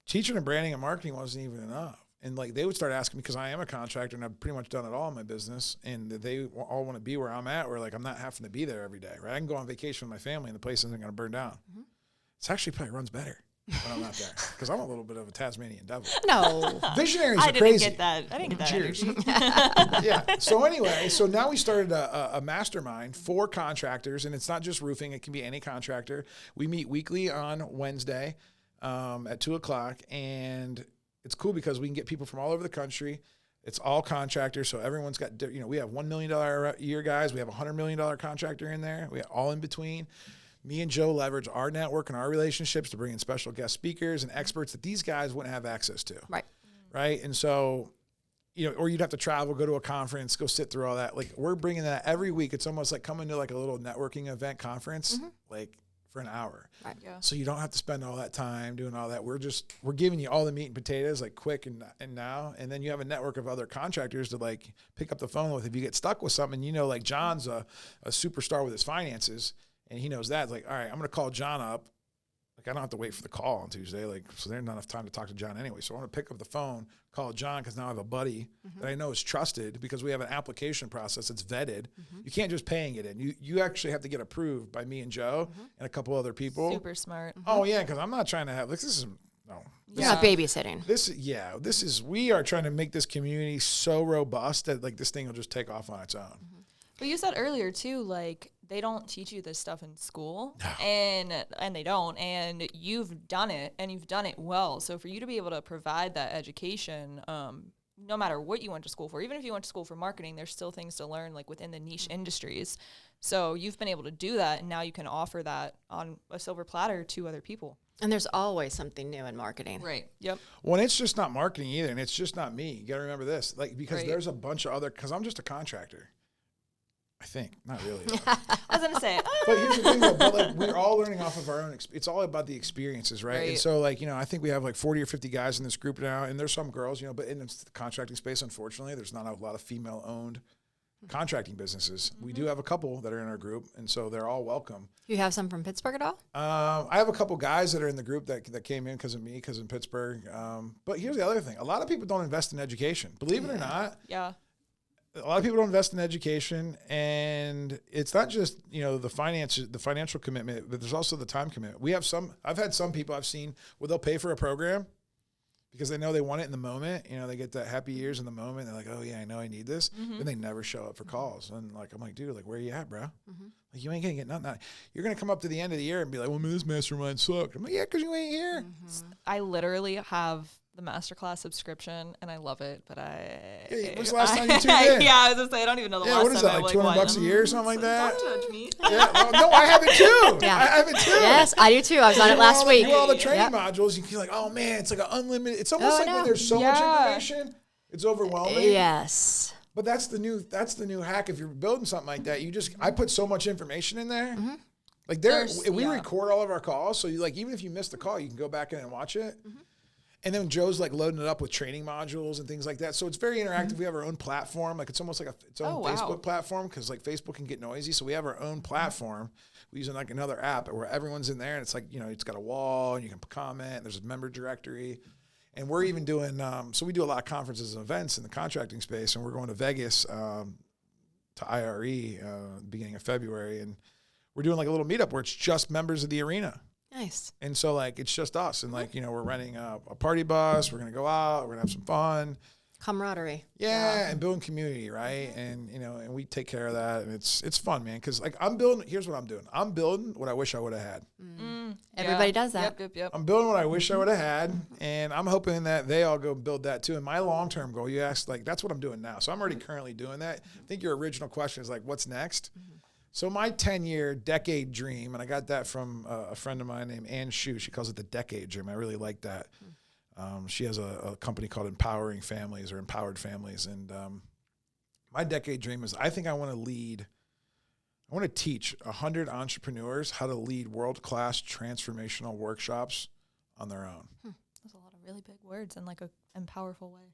Speaker 2: teaching and branding and marketing wasn't even enough. And like they would start asking me, because I am a contractor and I've pretty much done it all in my business, and they all want to be where I'm at, where like I'm not having to be there every day, right? I can go on vacation with my family and the place isn't going to burn down. It's actually probably runs better when I'm not there because I'm a little bit of a Tasmanian devil.
Speaker 1: No.
Speaker 2: Visionaries
Speaker 3: I
Speaker 2: are
Speaker 3: didn't
Speaker 2: crazy.
Speaker 3: get that. I didn't get that
Speaker 2: Cheers.
Speaker 3: energy.
Speaker 2: Yeah. So anyway, so now we started a mastermind for contractors, and it's not just roofing. It can be any contractor. We meet weekly on Wednesday at 2:00, and it's cool because we can get people from all over the country. It's all contractors, so everyone's got, you know, we have $1 million a year guys. We have a $100 million contractor in there. We have all in between. Me and Joe leverage our network and our relationships to bring in special guest speakers and experts that these guys wouldn't have access to.
Speaker 1: Right.
Speaker 2: Right. And so, you know, or you'd have to travel, go to a conference, go sit through all that. Like we're bringing that every week. It's almost like coming to like a little networking event conference, like for an hour.
Speaker 1: Right.
Speaker 3: Yeah.
Speaker 2: So you don't have to spend all that time doing all that. We're giving you all the meat and potatoes, like quick and now. And then you have a network of other contractors to like pick up the phone with. If you get stuck with something, you know, like John's a superstar with his finances, and he knows that. It's like, all right, I'm going to call John up. Like I don't have to wait for the call on Tuesday. Like, so there's not enough time to talk to John anyway. So I want to pick up the phone, call John, because now I have a buddy that I know is trusted because we have an application process that's vetted. You can't just paying it in. You actually have to get approved by me and Joe and a couple other people.
Speaker 3: Super smart.
Speaker 2: Oh yeah, because I'm not trying to have, like, this is, no.
Speaker 1: You're not babysitting.
Speaker 2: We are trying to make this community so robust that like this thing will just take off on its own.
Speaker 3: But you said earlier too, like they don't teach you this stuff in school, and they don't, and you've done it, and you've done it well. So for you to be able to provide that education, no matter what you went to school for, even if you went to school for marketing, there's still things to learn like within the niche industries. So you've been able to do that, and now you can offer that on a silver platter to other people.
Speaker 1: And there's always something new in marketing.
Speaker 3: Right. Yep.
Speaker 2: Well, and it's just not marketing either, and it's just not me. You got to remember this, like, because
Speaker 3: Right.
Speaker 2: there's a bunch of other, because I'm just a contractor. I think, not really.
Speaker 3: I was gonna say,
Speaker 2: But here's the thing, though, but like we're all learning off of our own. It's all about the experiences, right? And
Speaker 3: Right.
Speaker 2: so, like, you know, I think we have like 40 or 50 guys in this group now, and there's some girls, you know, but in the contracting space, unfortunately, there's not a lot of female-owned contracting businesses. We do have a couple that are in our group, and so they're all welcome.
Speaker 1: You have some from Pittsburgh at all?
Speaker 2: I have a couple guys that are in the group that came in because of me, because in Pittsburgh. But here's the other thing: a lot of people don't invest in education. Believe it or not,
Speaker 3: yeah.
Speaker 2: a lot of people don't invest in education, and it's not just, you know, the financial commitment, but there's also the time commitment. I've had some people I've seen where they'll pay for a program because they know they want it in the moment. You know, they get that happy years in the moment. They're like, oh yeah, I know I need this. Then they never show up for calls. And like, I'm like, dude, like, where are you at, bro? Like, you ain't gonna get nothing. You're gonna come up to the end of the year and be like, well, man, this mastermind sucked. I'm like, yeah, because you ain't here.
Speaker 3: I literally have the masterclass subscription and I love it, but
Speaker 2: When's the last time you tuned in?
Speaker 3: Yeah, I was gonna say I don't even know the
Speaker 2: Yeah,
Speaker 3: last
Speaker 2: what is
Speaker 3: time
Speaker 2: that,
Speaker 3: I
Speaker 2: like $200 a year or something like that?
Speaker 3: Don't judge me.
Speaker 2: Yeah, well, no, I have it too.
Speaker 1: Yeah.
Speaker 2: I have it too.
Speaker 1: Yes, I do too. I was on it last week.
Speaker 2: You do all the training
Speaker 1: Yep.
Speaker 2: modules. You feel like, oh man, it's like an unlimited. It's almost
Speaker 1: Oh, I
Speaker 2: like when
Speaker 1: know.
Speaker 2: there's so much
Speaker 3: Yeah.
Speaker 2: information, it's overwhelming.
Speaker 1: Yes.
Speaker 2: But that's the new hack. If you're building something like that, I put so much information in there. Like we record all of our calls, so you, like, even if you missed the call, you can go back in and watch it. And then Joe's like loading it up with training modules and things like that. So it's very interactive. We have our own platform. Like, it's almost like its own Facebook platform, because like Facebook can get noisy. So we have our own platform. We use like another app where everyone's in there, and it's like, you know, it's got a wall and you can comment. There's a member directory. And we're even doing, so we do a lot of conferences and events in the contracting space, and we're going to Vegas to IRE beginning of February. And we're doing like a little meetup where it's just members of the arena.
Speaker 1: Nice.
Speaker 2: And so, like, it's just us. And, like, you know, we're renting a party bus. We're going to go out. We're going to have some fun.
Speaker 1: Camaraderie.
Speaker 2: Yeah, and building community, right? And, you know, and we take care of that. And it's fun, man. Because, like, here's what I'm doing. I'm building what I wish I would have had.
Speaker 1: Everybody does that.
Speaker 3: Yep.
Speaker 2: I'm building what I wish I would have had. And I'm hoping that they all go build that, too. And my long-term goal, you asked, like, that's what I'm doing now. So I'm already currently doing that. I think your original question is, like, what's next? So my 10-year decade dream, and I got that from a friend of mine named Ann Shu. She calls it the decade dream. I really like that. She has a company called Empowering Families, or Empowered Families. And my decade dream is, I think I want to teach 100 entrepreneurs how to lead world-class transformational workshops on their own.
Speaker 3: That's a lot of really big words in like a powerful way.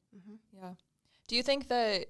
Speaker 3: Yeah. Do you think that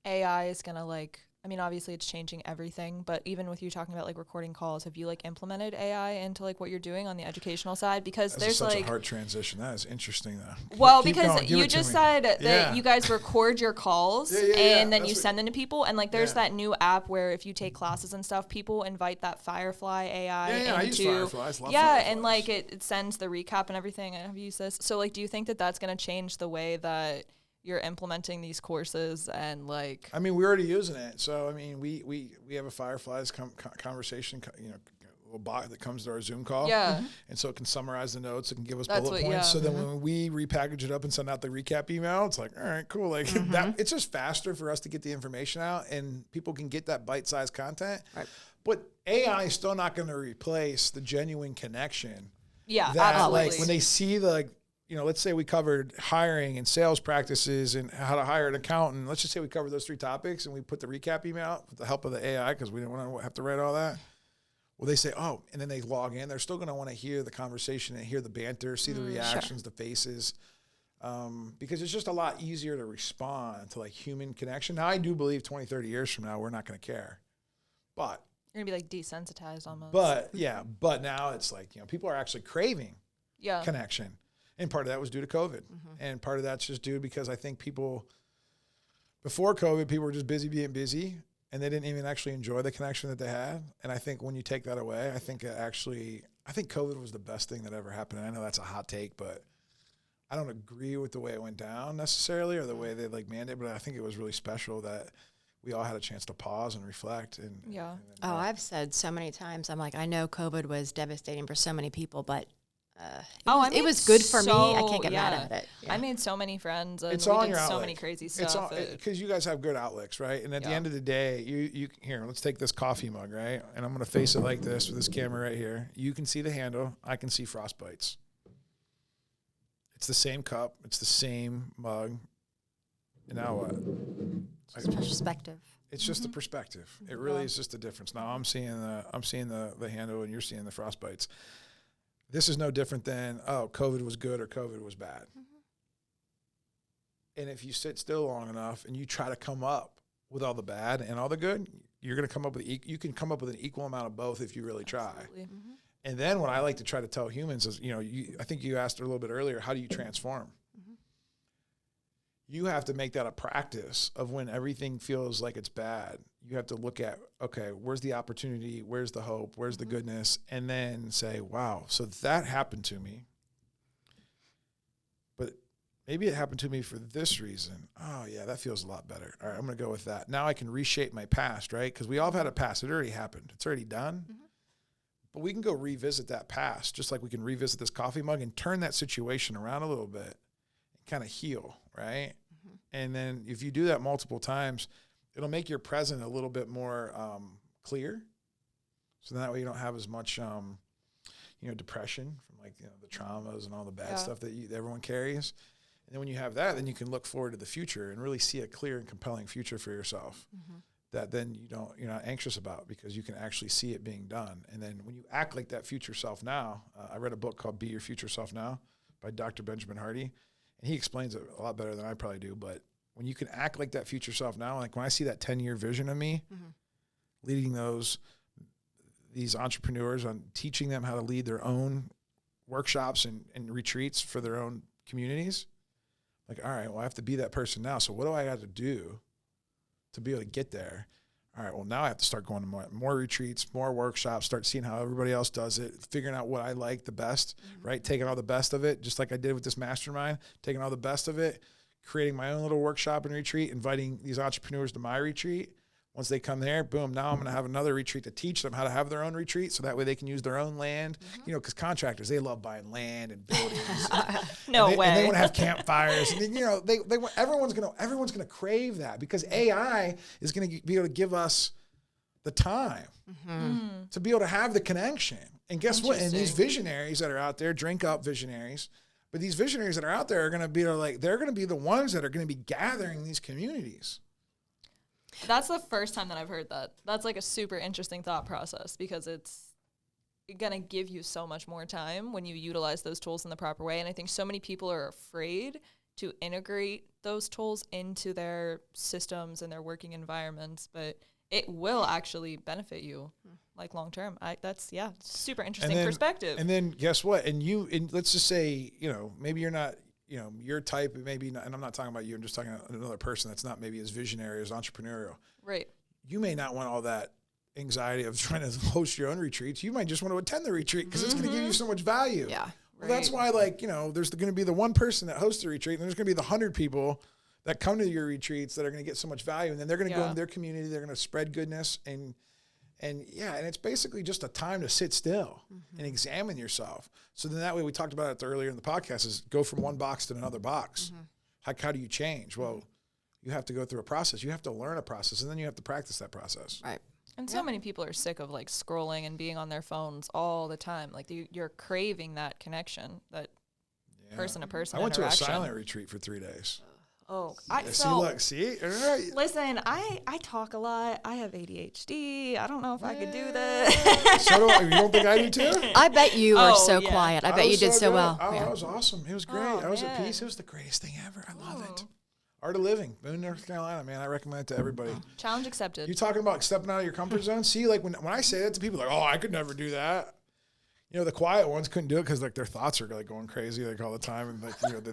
Speaker 3: AI is going to, like, I mean, obviously it's changing everything, but even with you talking about like recording calls, have you like implemented AI into like what you're doing on the educational side? Because
Speaker 2: That's
Speaker 3: there's
Speaker 2: such
Speaker 3: like
Speaker 2: a hard transition. That is interesting, though.
Speaker 3: Well,
Speaker 2: Keep
Speaker 3: because
Speaker 2: going. Give
Speaker 3: you
Speaker 2: it to
Speaker 3: just
Speaker 2: me.
Speaker 3: said that
Speaker 2: Yeah.
Speaker 3: you guys record your calls
Speaker 2: Yeah.
Speaker 3: and then
Speaker 2: That's
Speaker 3: you
Speaker 2: what-
Speaker 3: send them to people. And like there's
Speaker 2: Yeah.
Speaker 3: that new app where if you take classes and stuff, people invite that Firefly AI
Speaker 2: Yeah, I use
Speaker 3: into
Speaker 2: Fireflies. Love
Speaker 3: yeah,
Speaker 2: Fireflies.
Speaker 3: and like it sends the recap and everything. I have used this. So like, do you think that that's going to change the way that you're implementing these courses and like?
Speaker 2: I mean, we're already using it. So, I mean, we have a Fireflies conversation, you know, little bot that comes to our Zoom call.
Speaker 3: Yeah.
Speaker 2: And so it can summarize the notes. It can give us
Speaker 3: That's
Speaker 2: bullet
Speaker 3: what-
Speaker 2: points.
Speaker 3: yeah.
Speaker 2: So then when we repackage it up and send out the recap email, it's like, all right, cool. Like that, it's just faster for us to get the information out, and people can get that bite-sized content.
Speaker 1: Right.
Speaker 2: But AI is still not going to replace the genuine connection.
Speaker 3: Yeah,
Speaker 2: That,
Speaker 3: absolutely.
Speaker 2: like, when they see the, like, you know, let's say we covered hiring and sales practices and how to hire an accountant. Let's just say we covered those 3 topics and we put the recap email out with the help of the AI, because we didn't want to have to write all that. Well, they say, oh, and then they log in. They're still going to want to hear the conversation and hear the banter, see the reactions, the faces, because it's just a lot easier to respond to like human connection. Now, I do believe 20, 30 years from now, we're not going to care. But
Speaker 3: you're going to be like desensitized almost.
Speaker 2: but now it's like, you know, people are actually craving
Speaker 3: yeah.
Speaker 2: connection. And part of that was due to COVID. And part of that's just due because I think before COVID, people were just busy being busy, and they didn't even actually enjoy the connection that they had. And I think when you take that away, I think COVID was the best thing that ever happened. And I know that's a hot take, but I don't agree with the way it went down necessarily, or the way they like mandated, but I think it was really special that we all had a chance to pause and reflect. And
Speaker 3: Yeah.
Speaker 1: Oh, I've said so many times, I'm like, I know COVID was devastating for so many people, but It was good for me. I can't get mad at it.
Speaker 3: I made so many friends, and
Speaker 2: It's
Speaker 3: we
Speaker 2: on
Speaker 3: did
Speaker 2: your
Speaker 3: so
Speaker 2: outlet.
Speaker 3: many crazy stuff.
Speaker 2: Because you guys have good outlets, right? And at the end of the day, you here, let's take this coffee mug, right? And I'm going to face it like this with this camera right here. You can see the handle. I can see frostbites. It's the same cup. It's the same mug. And now what?
Speaker 1: It's perspective.
Speaker 2: It's just the perspective. It really is just a difference. Now I'm seeing the handle, and you're seeing the frostbites. This is no different than, COVID was good or COVID was bad. And if you sit still long enough and you try to come up with all the bad and all the good, you're going to come up with you can come up with an equal amount of both if you really try. And then what I like to try to tell humans is, I think you asked a little bit earlier, how do you transform? You have to make that a practice of when everything feels like it's bad. You have to look at, okay, where's the opportunity? Where's the hope? Where's the goodness? And then say, wow, so that happened to me. But maybe it happened to me for this reason. Oh, yeah, that feels a lot better. All right, I'm going to go with that. Now I can reshape my past, right? Because we all have had a past. It already happened. It's already done. But we can go revisit that past, just like we can revisit this coffee mug and turn that situation around a little bit and kind of heal, right? And then if you do that multiple times, it'll make your present a little bit more clear. So that way you don't have as much, depression from the traumas and all the bad stuff that everyone carries. And then when you have that, then you can look forward to the future and really see a clear and compelling future for yourself that then you're not anxious about, because you can actually see it being done. And then when you act like that future self now, I read a book called Be Your Future Self Now by Dr. Benjamin Hardy. And he explains it a lot better than I probably do. But when you can act like that future self now, like when I see that 10-year vision of me leading these entrepreneurs on teaching them how to lead their own workshops and retreats for their own communities, like, all right, well, I have to be that person now. So what do I have to do to be able to get there? All right, well, now I have to start going to more retreats, more workshops, start seeing how everybody else does it, figuring out what I like the best, right? Taking all the best of it, just like I did with this mastermind, taking all the best of it, creating my own little workshop and retreat, inviting these entrepreneurs to my retreat. Once they come there, boom, now I'm going to have another retreat to teach them how to have their own retreat, so that way they can use their own land. Because contractors, they love buying land and buildings.
Speaker 3: No way.
Speaker 2: And they want to have campfires. And then, they want, everyone's going to crave that, because AI is going to be able to give us the time to be able to have the connection. And guess what? And these visionaries that are out there, drink up visionaries, but these visionaries that are out there are going to be they're going to be the ones that are going to be gathering these communities.
Speaker 3: That's the first time that I've heard that. That's like a super interesting thought process, because it's going to give you so much more time when you utilize those tools in the proper way. And I think so many people are afraid to integrate those tools into their systems and their working environments, but it will actually benefit you like long term. That's super interesting perspective.
Speaker 2: And then guess what? And let's just say, maybe you're not, your type, maybe not, and I'm not talking about you, I'm just talking about another person that's not maybe as visionary, as entrepreneurial.
Speaker 3: Right.
Speaker 2: You may not want all that anxiety of trying to host your own retreats. You might just want to attend the retreat because it's going to give you so much value.
Speaker 1: Yeah.
Speaker 2: Well, that's why, there's going to be the one person that hosts the retreat, and there's going to be the 100 people that come to your retreats that are going to get so much value, and then they're going to go into their community, they're going to spread goodness, and it's basically just a time to sit still and examine yourself. So then that way, we talked about it earlier in the podcast, is go from one box to another box. How do you change? Well, you have to go through a process. You have to learn a process, and then you have to practice that process.
Speaker 1: Right.
Speaker 3: And so many people are sick of scrolling and being on their phones all the time. You're craving that connection, that person to person.
Speaker 2: I went to a silent retreat for 3 days.
Speaker 3: Oh,
Speaker 2: see?
Speaker 3: Listen, I talk a lot. I have ADHD. I don't know if I could do that.
Speaker 2: So you don't think I do too?
Speaker 1: I bet you were so quiet. I bet you did so well.
Speaker 2: Oh, it was awesome. It was great. I was at peace. It was the greatest thing ever. I love it. Art of Living, Boone, North Carolina, man. I recommend it to everybody.
Speaker 3: Challenge accepted.
Speaker 2: You talking about stepping out of your comfort zone? See, when I say that to people, oh, I could never do that. The quiet ones couldn't do it because their thoughts are going crazy all the time, and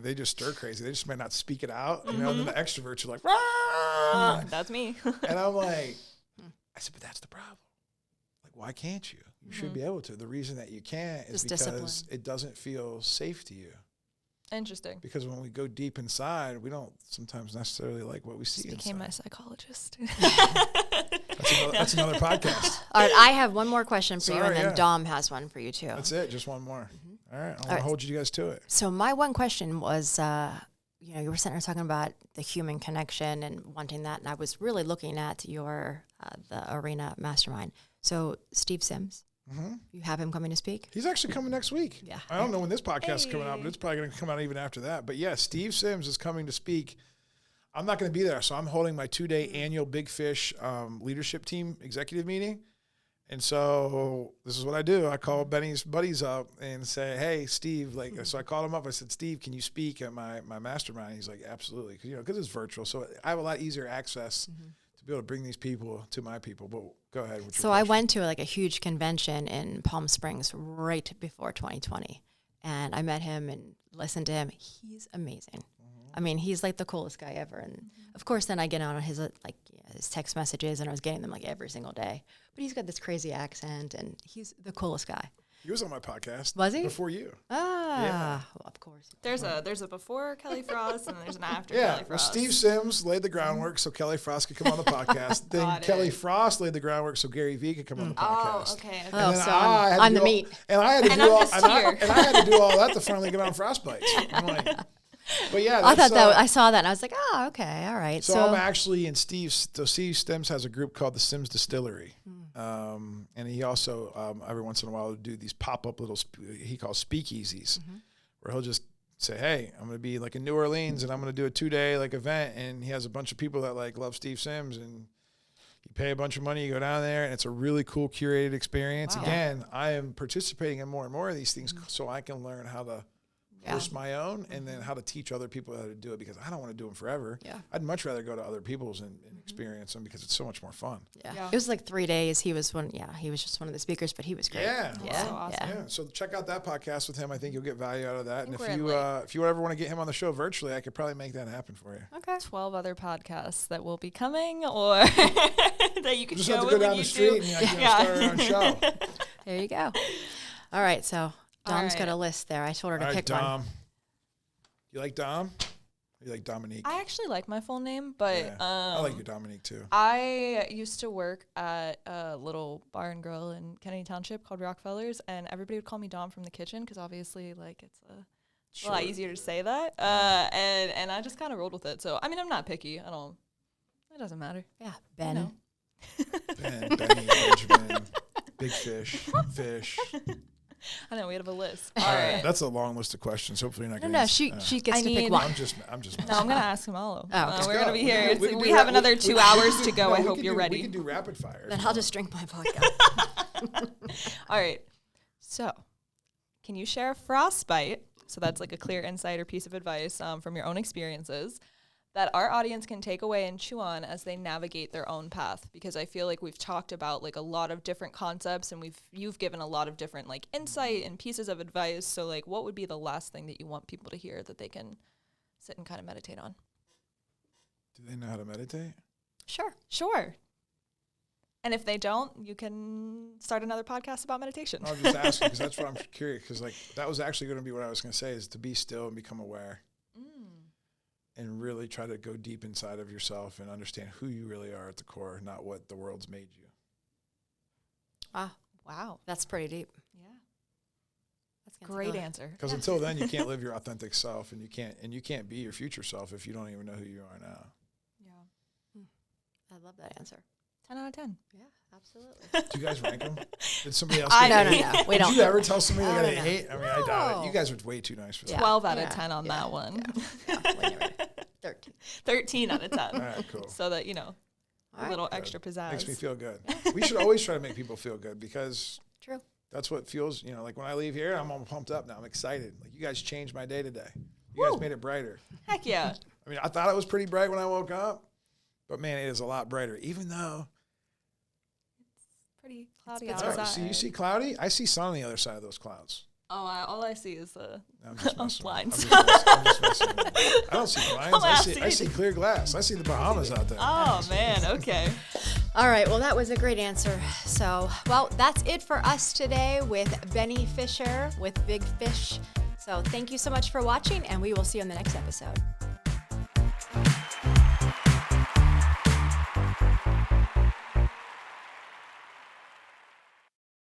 Speaker 2: they just stir crazy. They just might not speak it out, And then the extroverts are like, rah!
Speaker 3: That's me.
Speaker 2: And I'm like, I said, but that's the problem. Why can't you? You should be able to. The reason that you can't is because discipline. It doesn't feel safe to you.
Speaker 3: Interesting.
Speaker 2: Because when we go deep inside, we don't sometimes necessarily like what we see.
Speaker 3: Just became my psychologist.
Speaker 2: That's another podcast.
Speaker 1: All right, I have one more question for you, and then Dom has one for you too.
Speaker 2: That's it, just one more. All right. I'll hold you guys to it.
Speaker 1: So my one question was, you were sitting there talking about the human connection and wanting that, and I was really looking at your the Arena Mastermind. So Steve Sims, you have him coming to speak?
Speaker 2: He's actually coming next week.
Speaker 1: Yeah.
Speaker 2: I don't know when this podcast is coming out, but it's probably going to come out even after that. But yeah, Steve Sims is coming to speak. I'm not going to be there, so I'm holding my 2-day annual Big Fish leadership team executive meeting. And so this is what I do. I call Benny's buddies up and say, hey, Steve, so I called him up. I said, Steve, can you speak at my mastermind? He's like, absolutely. Because it's virtual. So I have a lot easier access to be able to bring these people to my people. But go ahead.
Speaker 1: So I went to a huge convention in Palm Springs right before 2020. And I met him and listened to him. He's amazing. I mean, he's like the coolest guy ever. And of course, then I get on his his text messages, and I was getting them every single day. But he's got this crazy accent, and he's the coolest guy.
Speaker 2: He was on my podcast.
Speaker 1: Was he?
Speaker 2: Before you.
Speaker 1: Yeah. Well, of course.
Speaker 3: There's a before Kelly Frost and there's an after
Speaker 2: Yeah.
Speaker 3: Kelly Frost.
Speaker 2: Well, Steve Sims laid the groundwork so Kelly Frost could come on the podcast. Then Kelly Frost laid the groundwork so Gary Vee could come on the podcast.
Speaker 3: Oh, okay.
Speaker 1: Oh, so I'm the meat.
Speaker 2: And I had to do all that to finally get on Frostbites. I'm like, but yeah,
Speaker 1: I saw that and I was like, oh, okay, all right.
Speaker 2: So I'm actually in Steve Sims has a group called the Sims Distillery. And he also, every once in a while, will do these pop-up little, he calls speakeasies, where he'll just say, hey, I'm going to be in New Orleans and I'm going to do a 2-day event. And he has a bunch of people that love Steve Sims, and you pay a bunch of money, you go down there, and it's a really cool curated experience. Wow. Again, I am participating in more and more of these things so I can learn how to host my own, and then how to teach other people how to do it, because I don't want to do them forever. Yeah. I'd much rather go to other people's and experience them, because it's so much more fun.
Speaker 1: Yeah. It was 3 days. He was just one of the speakers, but he was great.
Speaker 2: Yeah.
Speaker 1: Yeah.
Speaker 3: So awesome.
Speaker 2: Yeah. So check out that podcast with him. I think you'll get value out of that. And if you ever want to get him on the show virtually, I could probably make that happen for you.
Speaker 3: Okay. 12 other podcasts that will be coming, or that you can
Speaker 2: just
Speaker 3: show
Speaker 2: have to go down the street and start our own show.
Speaker 1: There you go. All right. So Dom's got a list there. I told her to pick
Speaker 2: Dom.
Speaker 1: one.
Speaker 2: You like Dom? Or you like Dominique?
Speaker 3: I actually like my full name, but
Speaker 2: I like your Dominique too.
Speaker 3: I used to work at a little bar and grill in Kennedy Township called Rockefellers, and everybody would call me Dom from the kitchen, because obviously it's a lot easier to say that. And I just kind of rolled with it. So I mean, I'm not picky. It doesn't matter.
Speaker 1: Yeah, Ben.
Speaker 2: Ben, Benny, Benjamin, Big Fish.
Speaker 3: I know we have a list.
Speaker 2: All right, that's a long list of questions. Hopefully, you're not going to.
Speaker 1: No, she gets to pick one.
Speaker 2: I'm just.
Speaker 3: No, I'm going to ask them all.
Speaker 1: Oh,
Speaker 3: we're going to be here. We have another 2 hours to go. I hope you're ready.
Speaker 2: We can do rapid fire.
Speaker 1: Then I'll just drink my vodka.
Speaker 3: All right. So, can you share a frostbite? So that's a clear insight or piece of advice from your own experiences that our audience can take away and chew on as they navigate their own path. Because I feel like we've talked about a lot of different concepts, and you've given a lot of different insight and pieces of advice. So what would be the last thing that you want people to hear that they can sit and kind of meditate on?
Speaker 2: Do they know how to meditate?
Speaker 3: Sure. And if they don't, you can start another podcast about meditation.
Speaker 2: I'll just ask you, because that's what I'm curious, because that was actually going to be what I was going to say, is to be still and become aware. And really try to go deep inside of yourself and understand who you really are at the core, not what the world's made you.
Speaker 3: Wow.
Speaker 1: That's pretty deep.
Speaker 3: Yeah. That's a great answer.
Speaker 2: Because until then, you can't live your authentic self, and you can't be your future self if you don't even know who you are now.
Speaker 3: Yeah.
Speaker 1: I love that answer.
Speaker 3: 10 out of 10.
Speaker 1: Yeah, absolutely.
Speaker 2: Do you guys rank them? Did somebody else?
Speaker 1: No. We don't.
Speaker 2: Did you ever tell somebody they got an 8? I mean, I doubt it. You guys are way too nice for that.
Speaker 3: 12 out of 10 on that one.
Speaker 1: Yeah. 13.
Speaker 3: 13 out of 10.
Speaker 2: All right, cool.
Speaker 3: So that, a little extra pizzazz.
Speaker 2: Makes me feel good. We should always try to make people feel good, because
Speaker 1: True.
Speaker 2: That's what feels, when I leave here, I'm all pumped up now. I'm excited. You guys changed my day today. You guys made it brighter.
Speaker 3: Heck yeah.
Speaker 2: I mean, I thought it was pretty bright when I woke up, but man, it is a lot brighter, even though
Speaker 3: pretty cloudy
Speaker 2: it's
Speaker 3: outside.
Speaker 2: So you see cloudy? I see sun on the other side of those clouds.
Speaker 3: Oh, all I see is the blinds.
Speaker 2: I'm just messing with you. I don't see blinds. I see clear glass. I see the Bahamas out there.
Speaker 3: Oh, man. Okay.
Speaker 1: All right. Well, that was a great answer. So, that's it for us today with Benny Fisher with Big Fish. So thank you so much for watching, and we will see you on the next episode.